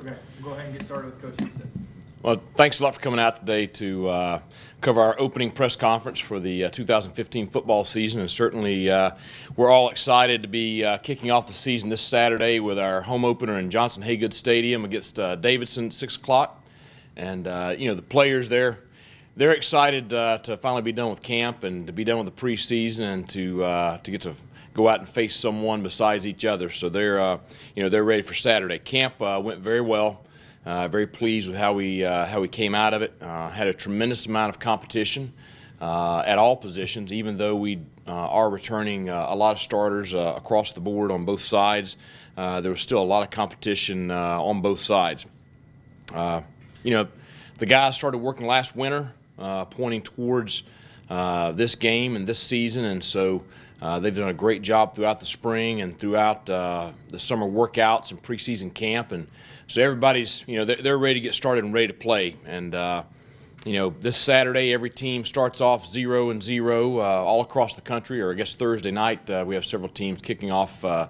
Okay, we'll go ahead and get started with Coach Houston. Well, thanks a lot for coming out today to cover our opening press conference for the 2015 football season. And certainly we're all excited to be kicking off the season this Saturday with our home opener in Johnson Haygood Stadium against Davidson at 6 o'clock. And, the players there, they're excited to finally be done with camp and to be done with the preseason and to get to go out and face someone besides each other. So they're ready for Saturday. Camp went very well. Very pleased with how we came out of it. Had a tremendous amount of competition at all positions, even though we are returning a lot of starters across the board on both sides. There was still a lot of competition on both sides. The guys started working last winter, pointing towards this game and this season, and so they've done a great job throughout the spring and throughout the summer workouts and preseason camp, and so everybody's, they're ready to get started and ready to play. And this Saturday, every team starts off 0-0 all across the country, or I guess Thursday night we have several teams kicking off the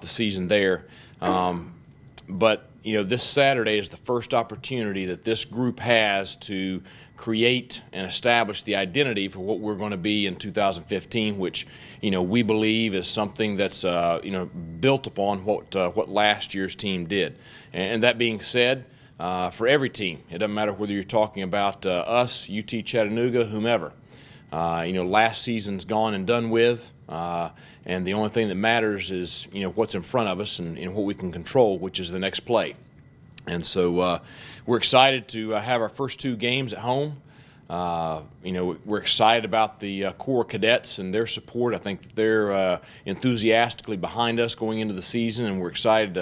season there. But this Saturday is the first opportunity that this group has to create and establish the identity for what we're going to be in 2015, which we believe is something that's built upon what last year's team did. And that being said, for every team, it doesn't matter whether you're talking about us, UT Chattanooga, whomever. Last season's gone and done with, and the only thing that matters is what's in front of us and what we can control, which is the next play. And so we're excited to have our first two games at home. We're excited about the Corps cadets and their support. I think they're enthusiastically behind us going into the season, and we're excited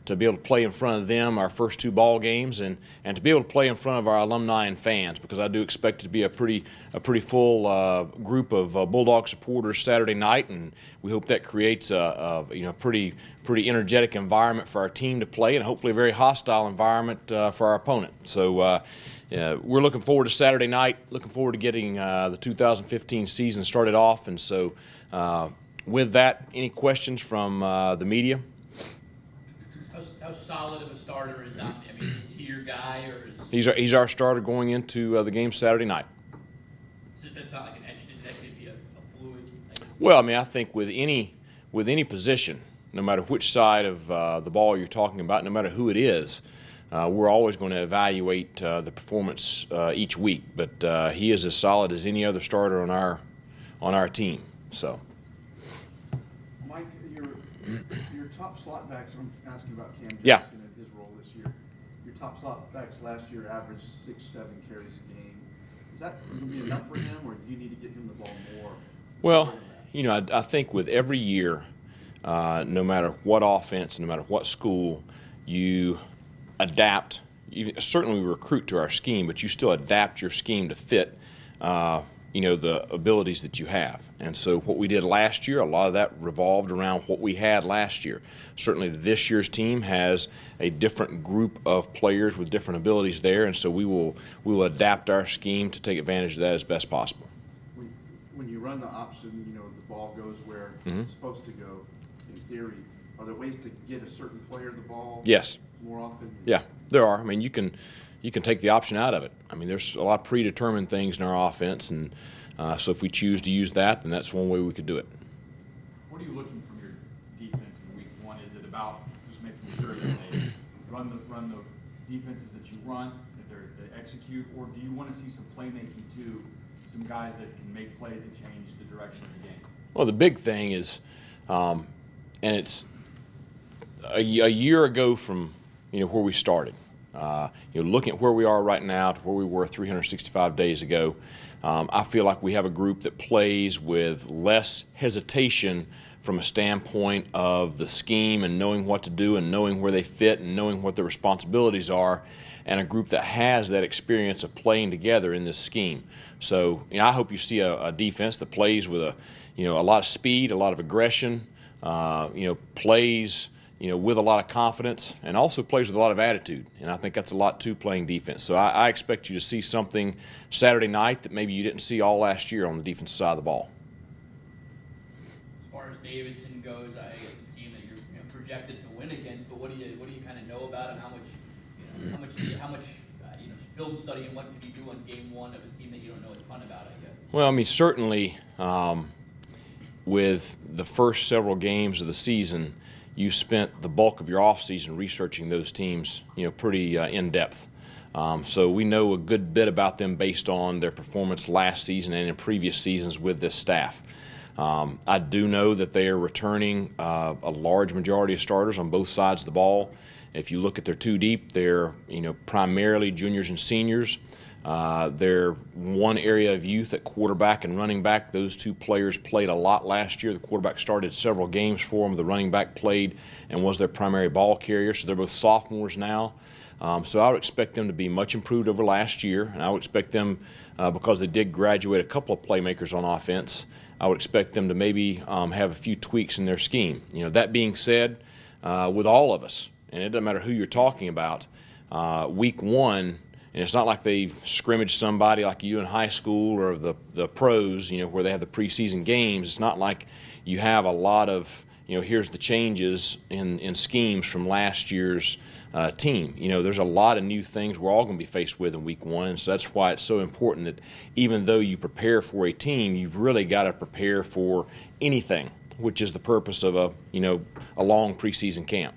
to be able to play in front of them our first two ball games and to be able to play in front of our alumni and fans, because I do expect it to be a pretty full group of Bulldog supporters Saturday night, and we hope that creates a pretty energetic environment for our team to play, and hopefully a very hostile environment for our opponent. So we're looking forward to Saturday night, looking forward to getting the 2015 season started off. And so with that, any questions from the media? How solid of a starter is Omni? I mean, is he your guy, or is he's our starter going into the game Saturday night? So that's not like an etched in, that could be a fluid thing? Well, I mean, I think with any position, no matter which side of the ball you're talking about, no matter who it is, we're always going to evaluate the performance each week. But he is as solid as any other starter on our team. So. Mike, your top slot backs, I'm asking about Cam Johnson Yeah. and his role this year. Your top slot backs last year averaged 6-7 carries a game. Is that going to be enough for him, or do you need to get him the ball more? Well, I think with every year, no matter what offense, no matter what school, you adapt. Certainly we recruit to our scheme, but you still adapt your scheme to fit the abilities that you have. And so what we did last year, a lot of that revolved around what we had last year. Certainly this year's team has a different group of players with different abilities there, and so we will adapt our scheme to take advantage of that as best possible. When you run the option, the ball goes where it's supposed to go, in theory. Are there ways to get a certain player the ball Yes. more often? Yeah, there are. I mean, you can take the option out of it. I mean, there's a lot of predetermined things in our offense, and so if we choose to use that, then that's one way we could do it. What are you looking from your defense in week one? Is it about just making sure that they run the defenses that you run, that they execute, or do you want to see some playmaking too, some guys that can make plays that change the direction of the game? Well, the big thing is, and it's a year ago from where we started. Looking at where we are right now to where we were 365 days ago, I feel like we have a group that plays with less hesitation from a standpoint of the scheme and knowing what to do and knowing where they fit and knowing what their responsibilities are, and a group that has that experience of playing together in this scheme. So I hope you see a defense that plays with a lot of speed, a lot of aggression, plays with a lot of confidence, and also plays with a lot of attitude. And I think that's a lot to playing defense. So I expect you to see something Saturday night that maybe you didn't see all last year on the defensive side of the ball. As far as Davidson goes, it's a team that you're projected to win against, but what do you kind of know about him how much, how much film study and what can you do on game one of a team that you don't know a ton about, I guess? Well, I mean, certainly with the first several games of the season, you spent the bulk of your offseason researching those teams, pretty in depth. So we know a good bit about them based on their performance last season and in previous seasons with this staff. I do know that they are returning a large majority of starters on both sides of the ball. If you look at their two deep, they're primarily juniors and seniors. They're one area of youth at quarterback and running back. Those two players played a lot last year. The quarterback started several games for them. The running back played and was their primary ball carrier. So they're both sophomores now. So I would expect them to be much improved over last year, and I would expect them, because they did graduate a couple of playmakers on offense, I would expect them to maybe have a few tweaks in their scheme. That being said, with all of us, and it doesn't matter who you're talking about, week one, and it's not like they've scrimmaged somebody like you in high school or the pros, where they have the preseason games. It's not like you have a lot of, here's the changes in schemes from last year's team. There's a lot of new things we're all going to be faced with in week one, and so that's why it's so important that even though you prepare for a team, you've really got to prepare for anything, which is the purpose of a long preseason camp.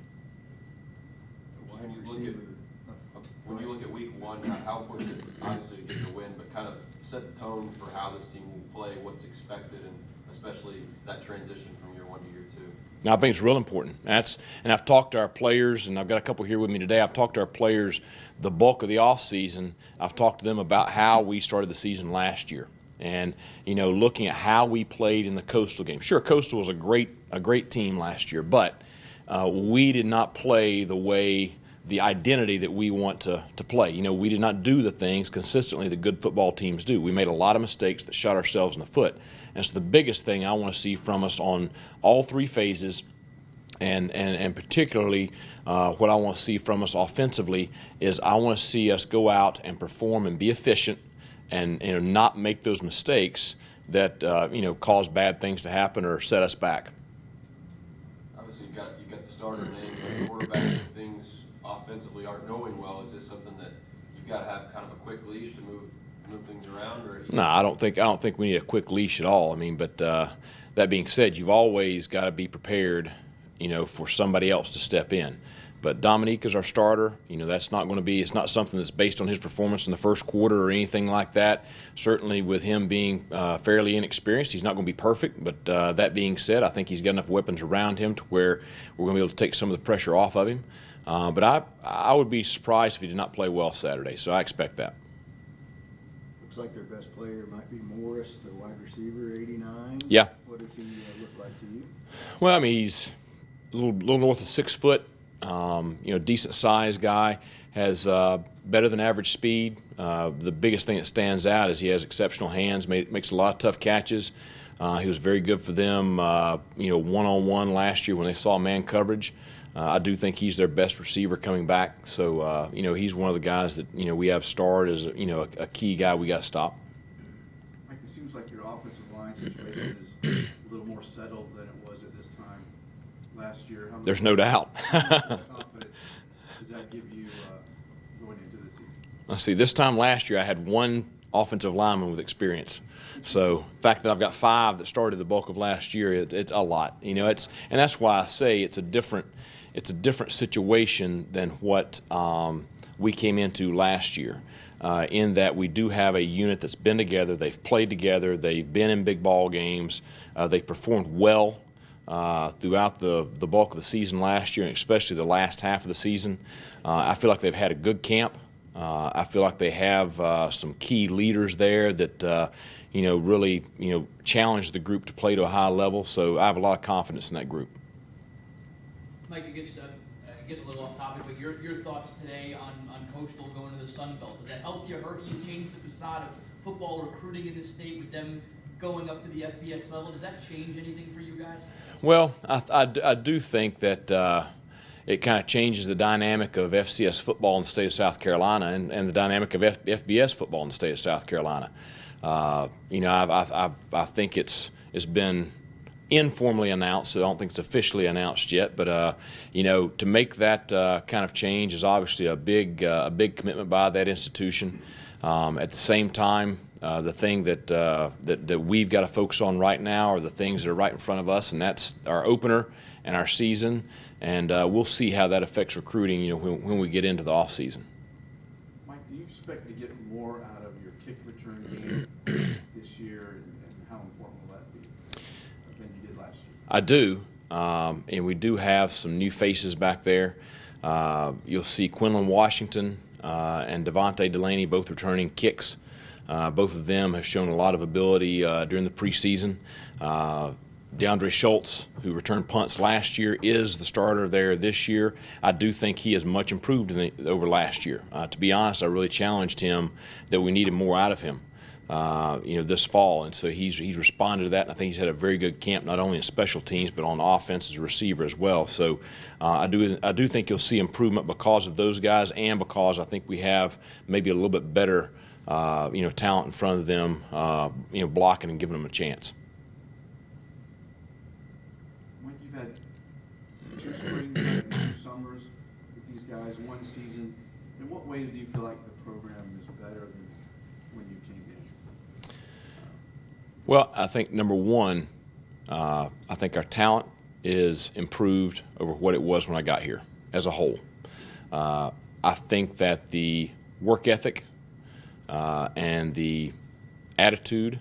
When you look at week one, how important is it, obviously, to get the win, but kind of set the tone for how this team will play, what's expected, and especially that transition from year one to year two? I think it's real important. And I've talked to our players, and I've got a couple here with me today. I've talked to our players the bulk of the offseason. I've talked to them about how we started the season last year, and looking at how we played in the Coastal game. Sure, Coastal was a great team last year, but we did not play the identity that we want to play. We did not do the things consistently that good football teams do. We made a lot of mistakes that shot ourselves in the foot. And so the biggest thing I want to see from us on all three phases, and particularly what I want to see from us offensively, is I want to see us go out and perform and be efficient and not make those mistakes that cause bad things to happen or set us back. Obviously, you got the starter name, the quarterback, if things offensively aren't going well. Is this something that you've got to have kind of a quick leash to move things around? Or No, I don't think we need a quick leash at all. But that being said, you've always got to be prepared, for somebody else to step in. But Dominique is our starter. That's not going to be. It's not something that's based on his performance in the first quarter or anything like that. Certainly, with him being fairly inexperienced, he's not going to be perfect. But that being said, I think he's got enough weapons around him to where we're going to be able to take some of the pressure off of him. But I would be surprised if he did not play well Saturday. So I expect that. Looks like their best player might be Morris, the wide receiver, 89. Yeah. What does he look like to you? Well, he's a little north of 6 foot. Decent sized guy, has better than average speed. The biggest thing that stands out is he has exceptional hands, makes a lot of tough catches. He was very good for them, one-on-one last year when they saw man coverage. I do think he's their best receiver coming back. So, he's one of the guys that, we have starred as, a key guy we got to stop. Mike, it seems like your offensive line situation is a little more settled than it was at this time last year. How There's no doubt. confident does that give you going into the season? Let's see, this time last year I had one offensive lineman with experience. So the fact that I've got 5 that started the bulk of last year, it's a lot. And that's why I say it's a different situation than what we came into last year. In that we do have a unit that's been together, they've played together, they've been in big ball games, they've performed well throughout the bulk of the season last year, and especially the last half of the season. I feel like they've had a good camp. I feel like they have some key leaders there that really challenge the group to play to a high level. So I have a lot of confidence in that group. Mike, I guess a little off topic, but your thoughts today on Coastal going to the Sun Belt. Does that help you, hurt you, change the facade of football recruiting in this state with them going up to the FBS level? Does that change anything for you guys? Well, I do think that it kind of changes the dynamic of FCS football in the state of South Carolina and the dynamic of FBS football in the state of South Carolina. I think it's been informally announced, so I don't think it's officially announced yet. But to make that kind of change is obviously a big commitment by that institution. At the same time, the thing that we've got to focus on right now are the things that are right in front of us, and that's our opener and our season. And we'll see how that affects recruiting. When we get into the off season. Mike, do you expect to get more out of your kick return game this year, and how important will that be than you did last year? I do, and we do have some new faces back there. You'll see Quinlan Washington and Devontae Delaney both returning kicks. Both of them have shown a lot of ability during the preseason. DeAndre Schultz, who returned punts last year, is the starter there this year. I do think he is much improved over last year. To be honest, I really challenged him that we needed more out of him, this fall, and so he's responded to that. And I think he's had a very good camp, not only in special teams but on offense as a receiver as well. So I do think you'll see improvement because of those guys, and because I think we have maybe a little bit better talent in front of them, blocking and giving them a chance. Mike, you've had 2 springs and 2 summers with these guys, 1 season. In what ways do you feel like the program is better than when you came in? Well, I think number one, I think our talent is improved over what it was when I got here as a whole. I think that the work ethic and the attitude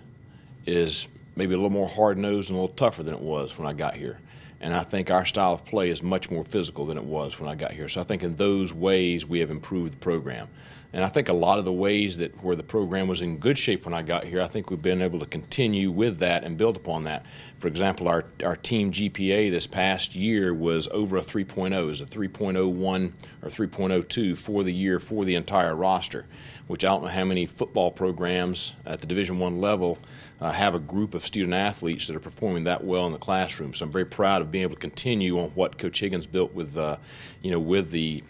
is maybe a little more hard-nosed and a little tougher than it was when I got here. And I think our style of play is much more physical than it was when I got here. So I think in those ways we have improved the program. And I think a lot of the ways where the program was in good shape when I got here, I think we've been able to continue with that and build upon that. For example, our team GPA this past year was over a 3.0. It was a 3.01 or 3.02 for the year for the entire roster, which I don't know how many football programs at the Division I level have a group of student athletes that are performing that well in the classroom. So I'm very proud of being able to continue on what Coach Higgins built with the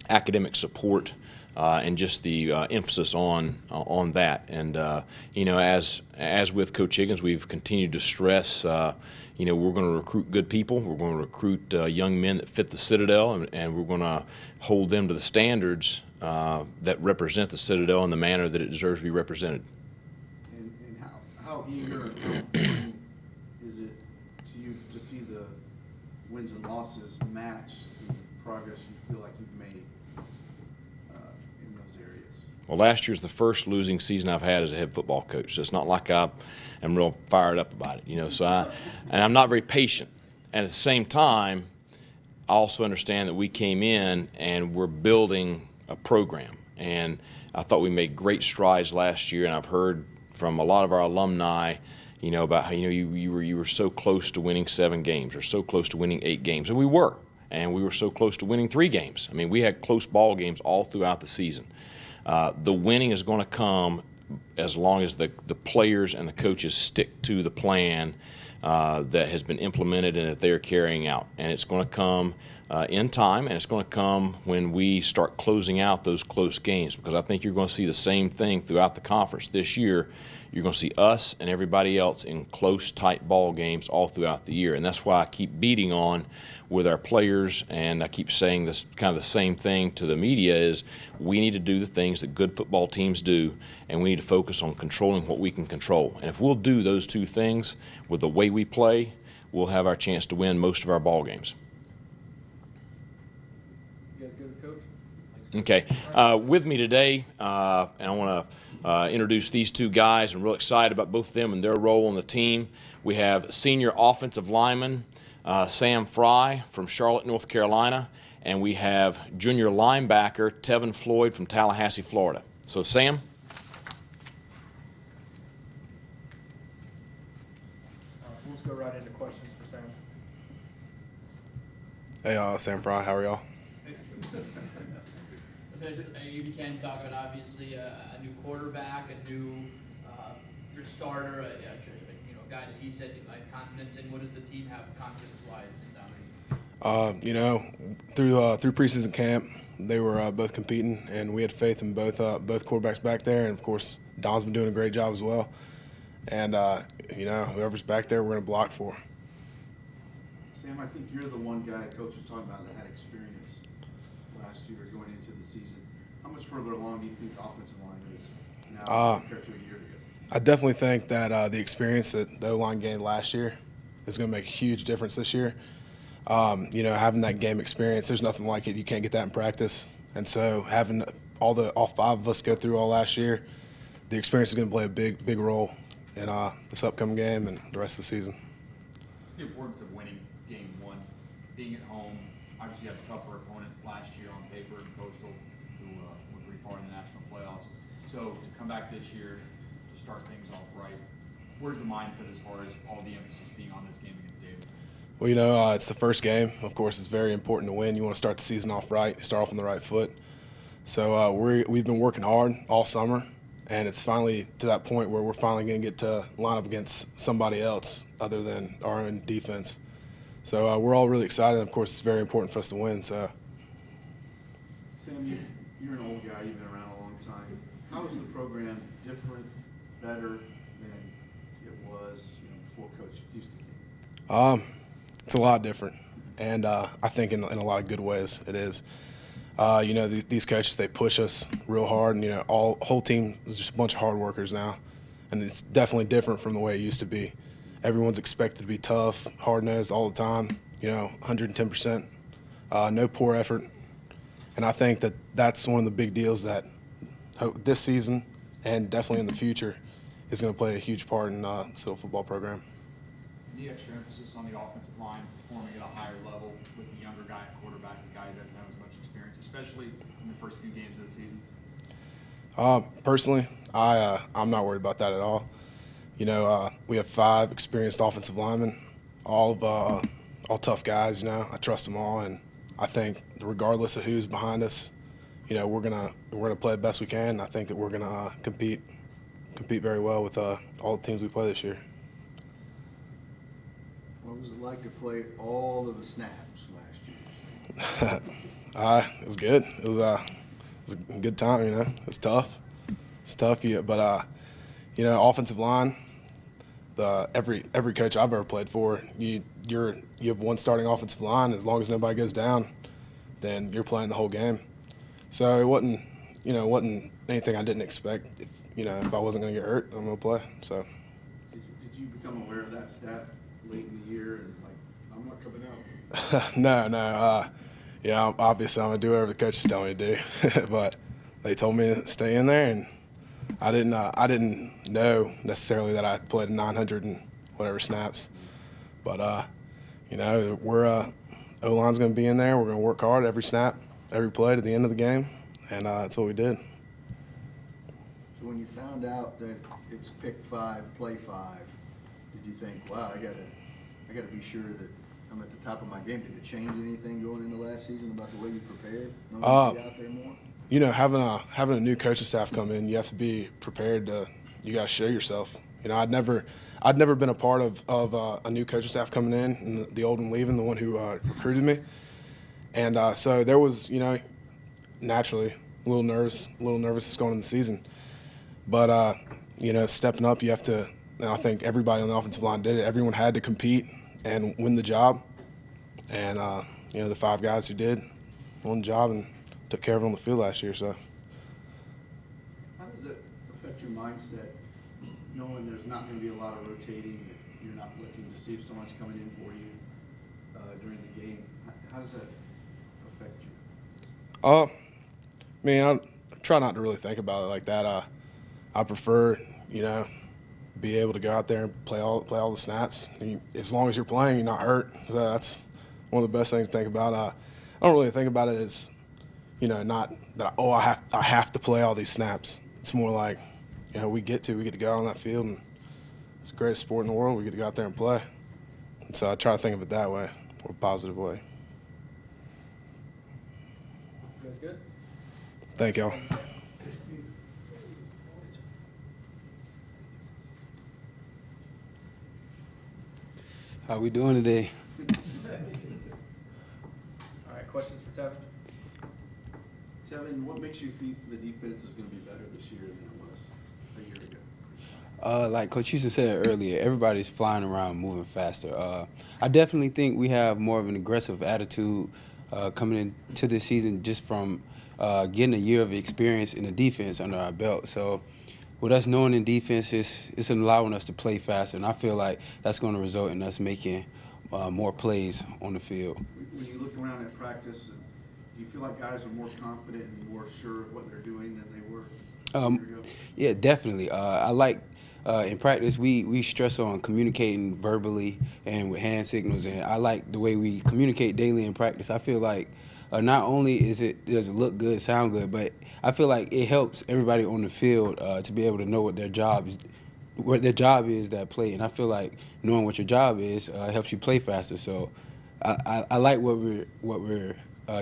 academic support and just the emphasis on that. And as with Coach Higgins, we've continued to stress. We're going to recruit good people. We're going to recruit young men that fit the Citadel, and we're going to hold them to the standards that represent the Citadel in the manner that it deserves to be represented. And how eager and how important is it to you to see the wins and losses match the progress you feel like you've made in those areas? Well, last year's the first losing season I've had as a head football coach, so it's not like I am real fired up about it, So I'm not very patient. And at the same time, I also understand that we came in and we're building a program, and I thought we made great strides last year. And I've heard from a lot of our alumni, about how you were so close to winning 7 games or so close to winning 8 games, and we were so close to winning 3 games. I mean, we had close ball games all throughout the season. The winning is going to come as long as the players and the coaches stick to the plan that has been implemented and that they're carrying out. And it's going to come in time, and it's going to come when we start closing out those close games, because I think you're going to see the same thing throughout the conference this year. You're going to see us and everybody else in close, tight ball games all throughout the year. And that's why I keep beating on with our players, and I keep saying this kind of the same thing to the media, is we need to do the things that good football teams do, and we need to focus on controlling what we can control. And if we'll do those 2 things with the way we play, we'll have our chance to win most of our ball games. You guys good with Coach? Okay. With me today, and I want to introduce these 2 guys. I'm real excited about both of them and their role on the team. We have senior offensive lineman Sam Fry from Charlotte, North Carolina, and we have junior linebacker Tevin Floyd from Tallahassee, Florida. So, Sam. Let's go right into questions for Sam. Hey, Sam Fry, how are y'all? If you can talk about obviously a new quarterback, a new your starter, a guy that he said I have confidence in. What does the team have confidence-wise in Dominique? Through preseason camp, they were both competing, and we had faith in both quarterbacks back there. And of course, Dom's been doing a great job as well. And whoever's back there, we're going to block for. Cam, I think you're the one guy Coach was talking about that had experience last year going into the season. How much further along do you think the offensive line is now compared to a year ago? I definitely think that the experience that the O-line gained last year is going to make a huge difference this year. Having that game experience, there's nothing like it. You can't get that in practice. And so having all five of us go through all last year, the experience is going to play a big role in this upcoming game and the rest of the season. The importance of winning game one, being at home. Obviously, you had a tougher opponent last year on paper in Coastal, who were pretty far in the national playoffs. So to come back this year, to start things off right, where's the mindset as far as all the emphasis being on this game against Davis? Well, it's the first game. Of course, it's very important to win. You want to start the season off right, start off on the right foot. So we've been working hard all summer, and it's finally to that point where we're finally going to get to line up against somebody else other than our own defense. So we're all really excited. Of course, it's very important for us to win. So, Sam, you're an old guy. You've been around a long time. How is the program different, better than it was before Coach Houston came? It's a lot different, and I think in a lot of good ways it is. These coaches, they push us real hard, and whole team is just a bunch of hard workers now, and it's definitely different from the way it used to be. Everyone's expected to be tough, hard-nosed all the time, 110%, no poor effort, and I think that's one of the big deals that this season and definitely in the future is going to play a huge part in the Citadel football program. The extra emphasis on the offensive line, performing at a higher level with the younger guy at quarterback, a guy who doesn't have as much experience, especially in the first few games of the season? Personally, I'm not worried about that at all. We have 5 experienced offensive linemen, all tough guys. I trust them all, and I think regardless of who's behind us, we're gonna play the best we can. I think that we're gonna compete very well with all the teams we play this year. What was it like to play all of the snaps last year? It was good. It was a good time. It's tough. Yeah, but offensive line. Every coach I've ever played for, you have one starting offensive line. As long as nobody goes down, then you're playing the whole game. So it wasn't anything I didn't expect. If I wasn't going to get hurt, I'm going to play. So. Did you become aware of that stat late in the year and I'm not coming out? No. Obviously I'm going to do whatever the coaches tell me to do, but they told me to stay in there, and I didn't know necessarily that I played 900 and whatever snaps, but we're O-line's going to be in there. We're going to work hard every snap, every play to the end of the game, and that's what we did. So when you found out that it's pick 5, play 5, did you think, wow, I gotta be sure that I'm at the top of my game? Did it change anything going into last season about the way you prepared? Knowing you out there more? Having a new coaching staff come in, you have to be prepared you got to show yourself. I'd never been a part of a new coaching staff coming in, and the old one leaving, the one who recruited me. And so there was, naturally a little nervous going into the season. But, stepping up, you have to, and I think everybody on the offensive line did it. Everyone had to compete and win the job. And, the 5 guys who did won the job and took care of it on the field last year. So. How does it affect your mindset, knowing there's not going to be a lot of rotating, that you're not looking to see if someone's coming in for you during the game? How does that affect you? I try not to really think about it like that. I prefer, be able to go out there and play all the snaps. As long as you're playing, you're not hurt. So that's one of the best things to think about. I don't really think about it as, not that I have to play all these snaps. It's more like, we get to go out on that field, and it's the greatest sport in the world. We get to go out there and play. And so I try to think of it that way, or a positive way. You guys good? Thank y'all. How we doing today? All right, questions for Tevin? Tevin, what makes you think the defense is going to be better this year than it was a year Like Coach Houston said earlier, everybody's flying around, moving faster. I definitely think we have more of an aggressive attitude coming into this season just from getting a year of experience in the defense under our belt. So with us knowing in defense, it's allowing us to play faster, and I feel like that's going to result in us making more plays on the field. When you look around at practice, do you feel like guys are more confident and more sure of what they're doing than they were a year ago? Yeah, definitely. I like in practice we stress on communicating verbally and with hand signals, and I like the way we communicate daily in practice. I feel like not only does it look good, sound good, but I feel like it helps everybody on the field to be able to know what their job is that play, and I feel like knowing what your job is helps you play faster. So I like what we're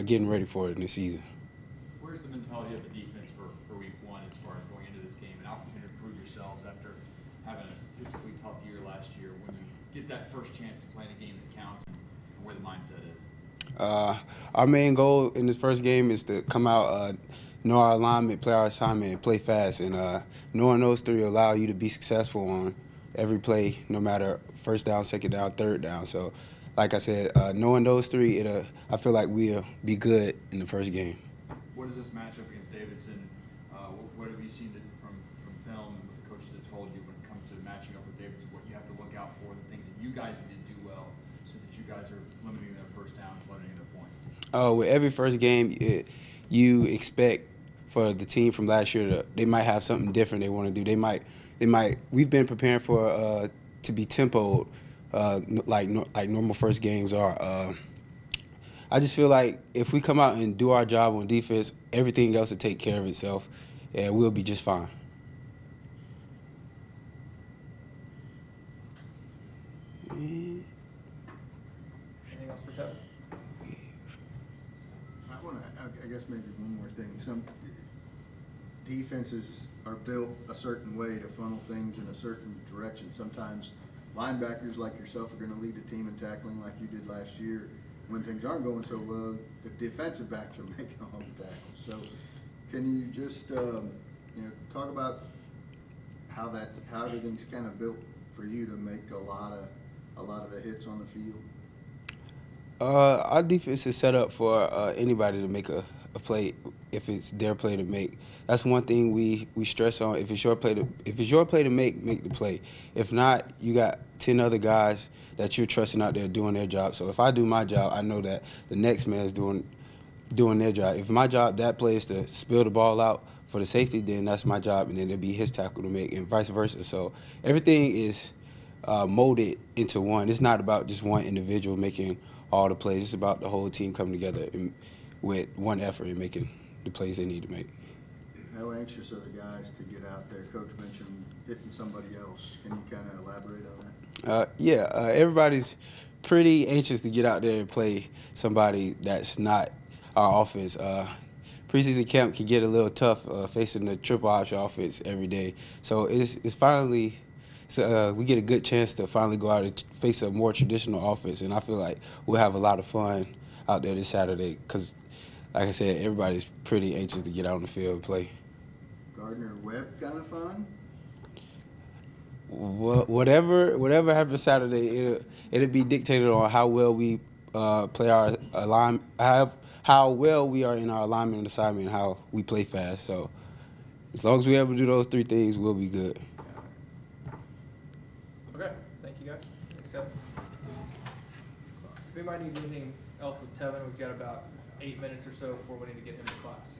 getting ready for in this season. Where's the mentality of the defense for week one as far as going into this game, an opportunity to prove yourselves after having a statistically tough year last year, when you get that first chance to play in a game that counts, and where the mindset is? Our main goal in this first game is to come out, know our alignment, play our assignment, and play fast. And knowing those three will allow you to be successful on every play, no matter first down, second down, third down. So, like I said, knowing those three, I feel like we'll be good in the first game. What does this matchup against Davidson, what have you seen from film and what the coaches have told you when it comes to matching up with Davidson, what you have to look out for, the things that you guys need to do well so that you guys are limiting their first downs, limiting their points? With every first game, you expect for the team from last year they might have something different they want to do. They might. We've been preparing for to be tempoed like normal first games are. I just feel like if we come out and do our job on defense, everything else will take care of itself, and we'll be just fine. Anything else for Kevin? I guess maybe one more thing. Some defenses are built a certain way to funnel things in a certain direction. Sometimes linebackers like yourself are going to lead the team in tackling like you did last year. When things aren't going so well, the defensive backs are making all the tackles. So can you just talk about how everything's kind of built for you to make a lot of the hits on the field? Our defense is set up for anybody to make a play if it's their play to make. That's one thing we stress on. If it's your play to make the play. If not, you got 10 other guys that you're trusting out there doing their job. So if I do my job, I know that the next man's doing their job. If my job that play is to spill the ball out for the safety, then that's my job, and then it'll be his tackle to make, and vice versa. So everything is molded into one. It's not about just one individual making all the plays. It's about the whole team coming together with one effort and making the plays they need to make. How anxious are the guys to get out there? Coach mentioned hitting somebody else. Can you kind of elaborate on that? Everybody's pretty anxious to get out there and play somebody that's not our offense. Preseason camp can get a little tough facing the triple option offense every day. So it's finally we get a good chance to finally go out and face a more traditional offense, and I feel like we'll have a lot of fun out there this Saturday because, like I said, everybody's pretty anxious to get out on the field and play. Gardner Webb kind of fun? Whatever happens Saturday, it'll be dictated on how well we play our alignment, how well we are in our alignment and assignment, and how we play fast. So as long as we're able to do those three things, we'll be good. Okay, thank you guys. Thanks, Tevin. If anybody needs anything else with Tevin, we've got about 8 minutes or so before we need to get him to class.